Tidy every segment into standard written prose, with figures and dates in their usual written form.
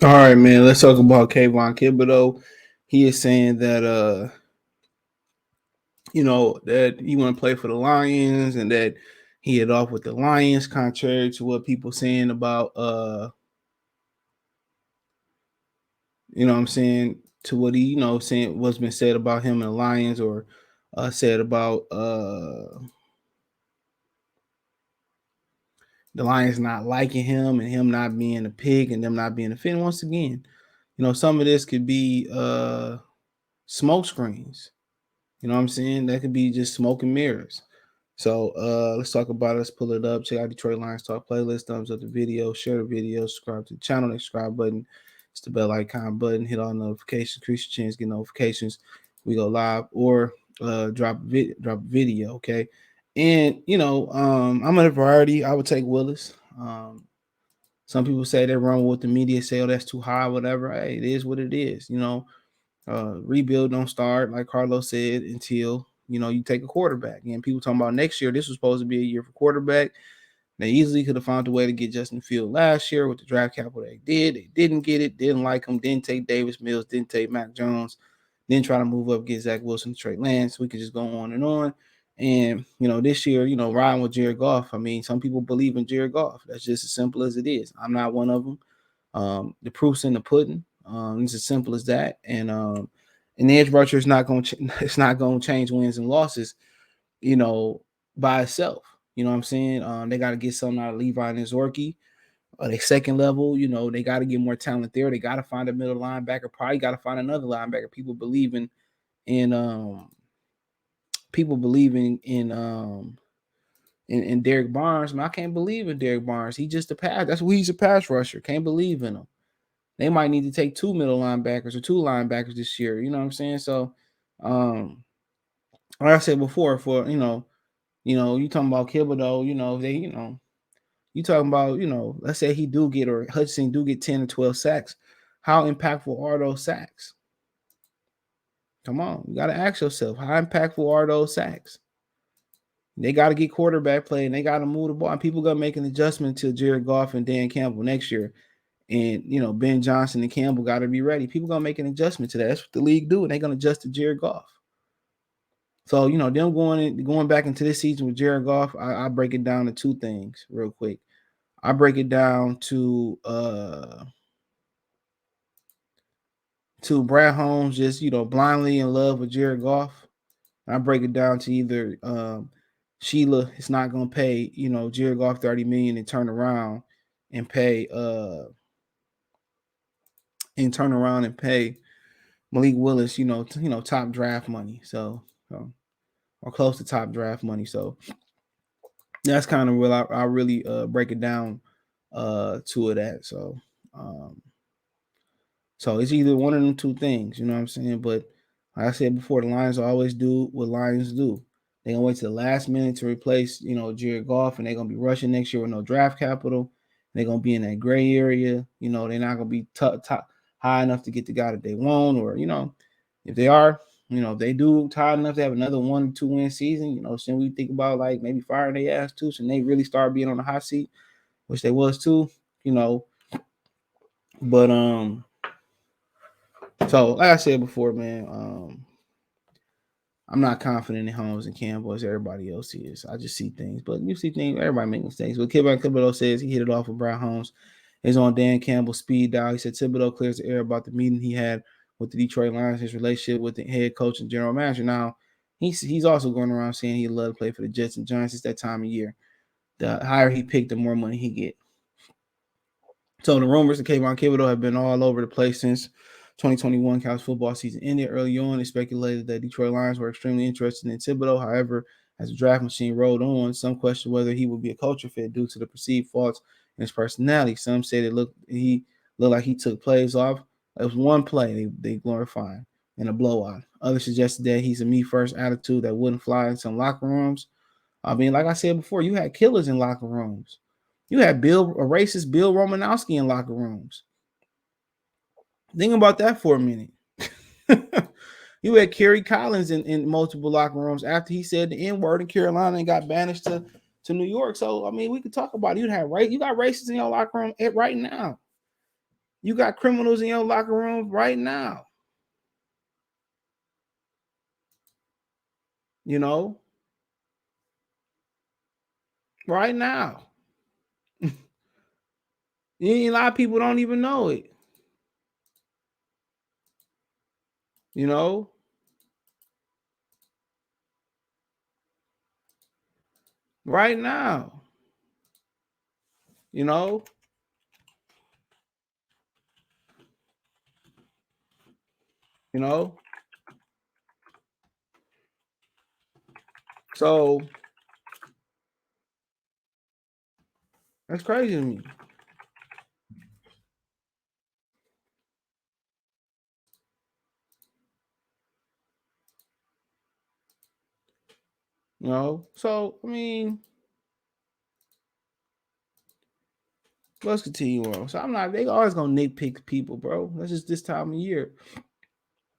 All right, man. Let's talk about Kayvon Thibodeaux. He is saying that that he want to play for the Lions and that he hit off with the Lions, contrary to what people saying about what I'm saying, to what he, saying what's been said about him and the Lions, or said about the Lions not liking him and him not being a pig and them not being a fan. Once again, some of this could be smoke screens. You know what I'm saying? That could be just smoke and mirrors. So let's talk about it. Let's pull it up. Check out Detroit Lions Talk playlist. Thumbs up the video. Share the video. Subscribe to the channel. The subscribe button. It's the bell icon button. Hit all notifications. Increase your chance. Get notifications. We go live or drop a video. Okay. And I'm at a variety. I would take Willis. Some people say they run with the media. Say, oh, that's too high. Whatever. Hey, it is what it is. Rebuild don't start, like Carlos said, until you take a quarterback. And people talking about next year. This was supposed to be a year for quarterback. They easily could have found a way to get Justin Fields last year with the draft capital they did. They didn't get it. Didn't like him. Didn't take Davis Mills. Didn't take Mac Jones. Didn't try to move up, get Zach Wilson, Trey Lance. We could just go on and on. And this year, riding with Jared Goff. I mean, some people believe in Jared Goff. That's just as simple as it is. I'm not one of them. The proof's in the pudding. It's as simple as that. And the edge rusher is not going to it's not going to change wins and losses, by itself. You know what I'm saying? They got to get something out of Levi and Zorky. They second level, they got to get more talent there. They got to find a middle linebacker. Probably got to find another linebacker. People believing in Derek Barnes. I can't believe in Derek Barnes. He just a pass. That's who he's a pass rusher. Can't believe in him. They might need to take two middle linebackers or two linebackers this year. You know what I'm saying? So, like I said before, for you talking about Thibodeaux, you talking about, let's say he do get, or Hudson do get 10 or 12 sacks. How impactful are those sacks? Come on, you got to ask yourself, how impactful are those sacks? They got to get quarterback play and they got to move the ball. And people got to make an adjustment to Jared Goff and Dan Campbell next year. And Ben Johnson and Campbell got to be ready. People gonna make an adjustment to that. That's what the league do, and they're gonna adjust to Jared Goff. So them going back into this season with Jared Goff, I break it down to two things real quick. I break it down to Brad Holmes just blindly in love with Jared Goff. I break it down to either Sheila is not gonna pay Jared Goff $30 million and turn around and pay Malik Willis, top draft money. So or close to top draft money. So that's kind of where I really break it down to it at. So it's either one of them two things, you know what I'm saying? But like I said before, the Lions always do what Lions do. They're gonna wait to the last minute to replace, Jared Goff, and they're gonna be rushing next year with no draft capital. They're gonna be in that gray area. They're not gonna be high enough to get the guy that they want, or if they are, if they do high enough to have another 1-2 win season, shouldn't we think about like maybe firing their ass too, so they really start being on the hot seat, which they was too, But so like I said before, man, I'm not confident in Holmes and Campbell as everybody else is. I just see things, but you see things. Everybody make mistakes. But Thibodeaux says he hit it off with Brian Holmes. Is on Dan Campbell's speed dial. He said Thibodeaux clears the air about the meeting he had with the Detroit Lions, his relationship with the head coach and general manager. Now, he's also going around saying he'd love to play for the Jets and Giants. It's that time of year. The higher he picked, the more money he get. So the rumors of Kayvon Thibodeaux have been all over the place since 2021 college football season ended. Early on, it speculated that Detroit Lions were extremely interested in Thibodeaux. However, as the draft machine rolled on, some questioned whether he would be a culture fit due to the perceived faults in his personality. Some said he looked like he took plays off. It was one play they glorified in a blowout. Others suggested that he's a me first attitude that wouldn't fly in some locker rooms. I mean, like I said before, you had killers in locker rooms. You had racist Bill Romanowski in locker rooms. Think about that for a minute. You had Kerry Collins in multiple locker rooms after he said the N-word in Carolina and got banished to New York. So, I mean, we could talk about it. You got racists in your locker room right now. You got criminals in your locker room right now. You know, right now. A lot of people don't even know it. You know, right now. You know, you know. So that's crazy to me. You know, so I mean, let's continue on. So I'm not. They always gonna nitpick people, bro. That's just this time of year.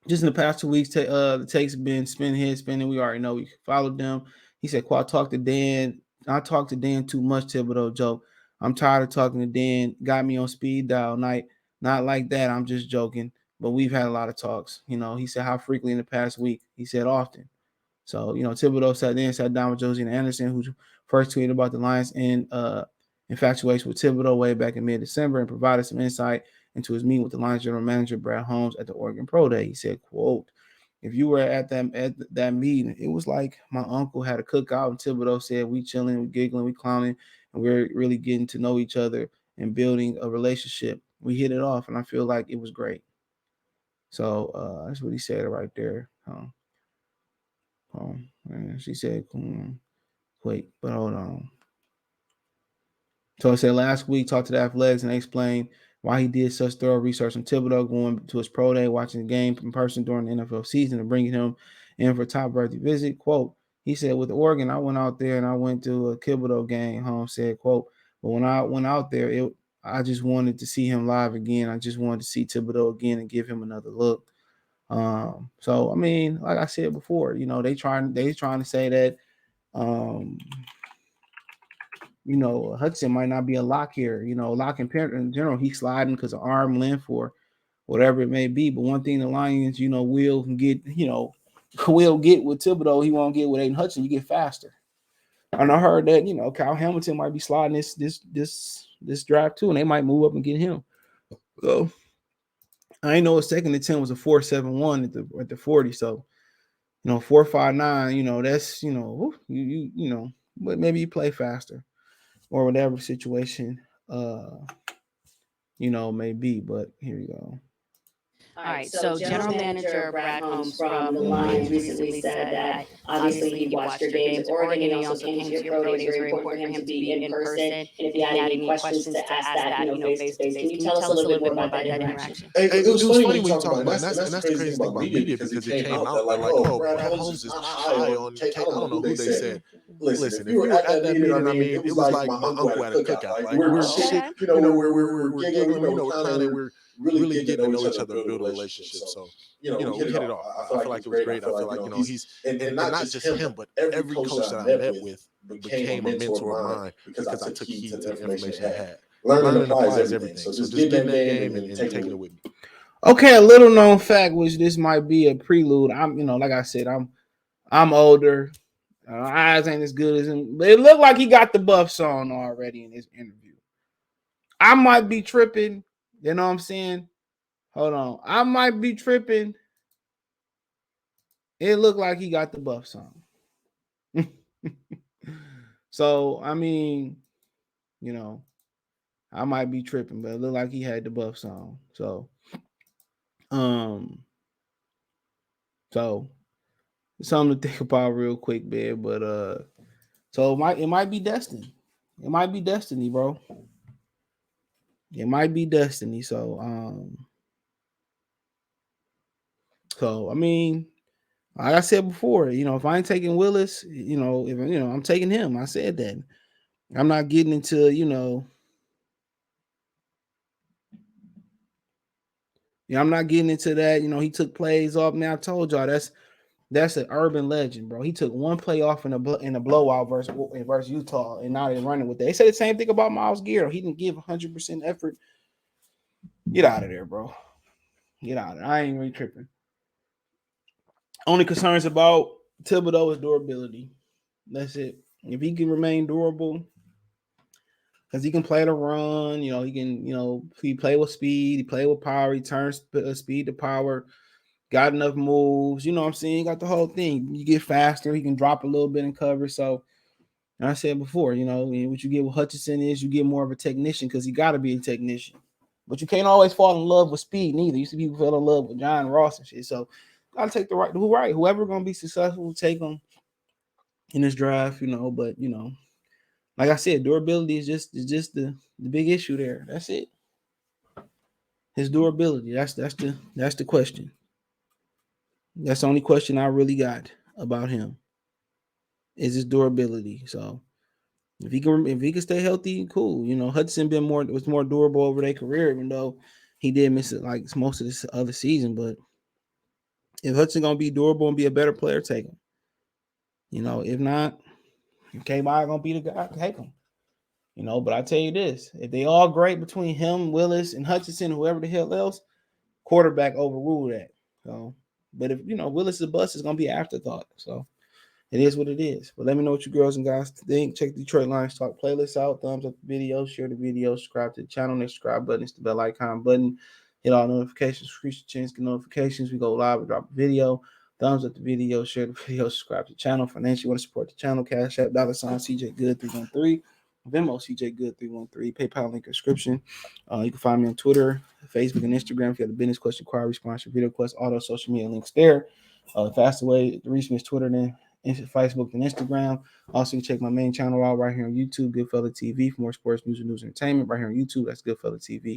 Just in the past 2 weeks, the takes been spinning. We already know we followed them. He said, "Quad talk to Dan. I talked to Dan too much." Thibodeaux joke. I'm tired of talking to Dan. Got me on speed dial night. Not like that. I'm just joking. But we've had a lot of talks. He said how frequently in the past week. He said often. So, Thibodeaux sat down with Josie and Anderson, who first tweeted about the Lions and infatuation with Thibodeaux way back in mid-December, and provided some insight into his meeting with the Lions general manager, Brad Holmes, at the Oregon Pro Day. He said, quote, "If you were at that meeting, it was like my uncle had a cookout, and Thibodeaux said, we chilling, we giggling, we clowning, and we're really getting to know each other and building a relationship. We hit it off, and I feel like it was great." So that's what he said right there. And she said, wait, but hold on. So I said last week, talked to the Athletics and they explained why he did such thorough research on Thibodeaux, going to his pro day, watching the game in person during the NFL season, and bringing him in for a top birthday visit. Quote, he said, with Oregon, I went out there and I went to a Thibodeaux game. Holmes said, quote, but when I went out there, I just wanted to see him live again. I just wanted to see Thibodeaux again and give him another look. So I mean, like I said before, they trying to say that Hudson might not be a lock here. Lock in general, he's sliding because of arm length or whatever it may be. But one thing the Lions, will get, will get with Thibodeaux, he won't get with Aiden Hudson. You get faster. And I heard that, Kyle Hamilton might be sliding this draft too, and they might move up and get him. So I know his second attempt was a 4.71 at the 40. So 4.59, that's but maybe you play faster or whatever situation may be. But here you go. All right, so general manager Brad Holmes from the Lions recently said that obviously he watched your games at Oregon. He also came to your pro day. It was very important for him to be in person. And if he had any questions to ask that, face to face, can you tell us a little bit more about that interaction? Hey, it was funny when you talk about, and that's the craziest thing about media because it came out that like, oh, Brad Holmes is not high on. I don't know who they said. Listen, if we were at that meeting, I mean, it was like my uncle at a cookout. Like we're shit, we're giggling, we're clowning, we're really getting to know each other and build a relationship. So, we hit it off. I feel like it was great. I feel like, he's and not just him, but every coach that I met with became a mentor of mine because I took heed to the information I had. Learning and apply is everything. So just getting that game and taking it with me. Okay, a little known fact, which this might be a prelude. I'm, like I said, I'm older. Eyes ain't as good as him, but it looked like he got the buffs on already in his interview. I might be tripping. You know what I'm saying? Hold on. I might be tripping. It looked like he got the buffs on. So, I mean, I might be tripping, but it looked like he had the buffs on. So something to think about real quick, man. But so it might be destiny. It might be destiny, bro. It might be destiny. So I mean, like I said before, if I ain't taking Willis, if I'm taking him. I said that. I'm not getting into, I'm not getting into that. He took plays off. Man, I told y'all that's an urban legend, bro. He took one play off in a blowout versus Utah, and now they're running with that. They said the same thing about Myles Garrett. He didn't give 100% effort Get out of there, bro. Get out of there. I ain't really tripping. Only concerns about Thibodeaux is durability. That's it. If he can remain durable, because he can play the run, he can, he play with speed, he play with power, he turns speed to power, got enough moves, you know what I'm saying? He got the whole thing. You get faster, he can drop a little bit in cover. So, and I said before, what you get with Hutchinson is you get more of a technician because he got to be a technician. But you can't always fall in love with speed neither. You see people fell in love with John Ross and shit. So, gotta take the right. Whoever gonna be successful, take them in this draft, But like I said, durability is just the big issue there. That's it. His durability. That's the question. That's the only question I really got about him. Is his durability. So if he can stay healthy, cool. Hudson was more durable over their career, even though he did miss it like most of this other season. But if Hudson gonna be durable and be a better player, take him. If not, Kayvon gonna be the guy, take him. But I tell you this: if they all great between him, Willis, and Hutchinson, whoever the hell else, quarterback overrule that. So, but if Willis is bust, it's gonna be an afterthought. So it is what it is. But let me know what you girls and guys think. Check the Detroit Lions Talk playlist out. Thumbs up the video, share the video, subscribe to the channel. Next subscribe button is the bell icon button. Hit all notifications, increase your chance to get notifications. We go live, we drop a video. Thumbs up the video, share the video, subscribe to the channel. Financially, want to support the channel, Cash App, $ CJ Good 313. Venmo CJ Good 313. PayPal link description. You can find me on Twitter, Facebook, and Instagram. If you have a business question, inquiry, response, video request, all those social media links there. Faster way to reach me is Twitter, then Facebook, and Instagram. Also, you check my main channel out right here on YouTube, Goodfella TV, for more sports news and entertainment. Right here on YouTube, that's Goodfella TV.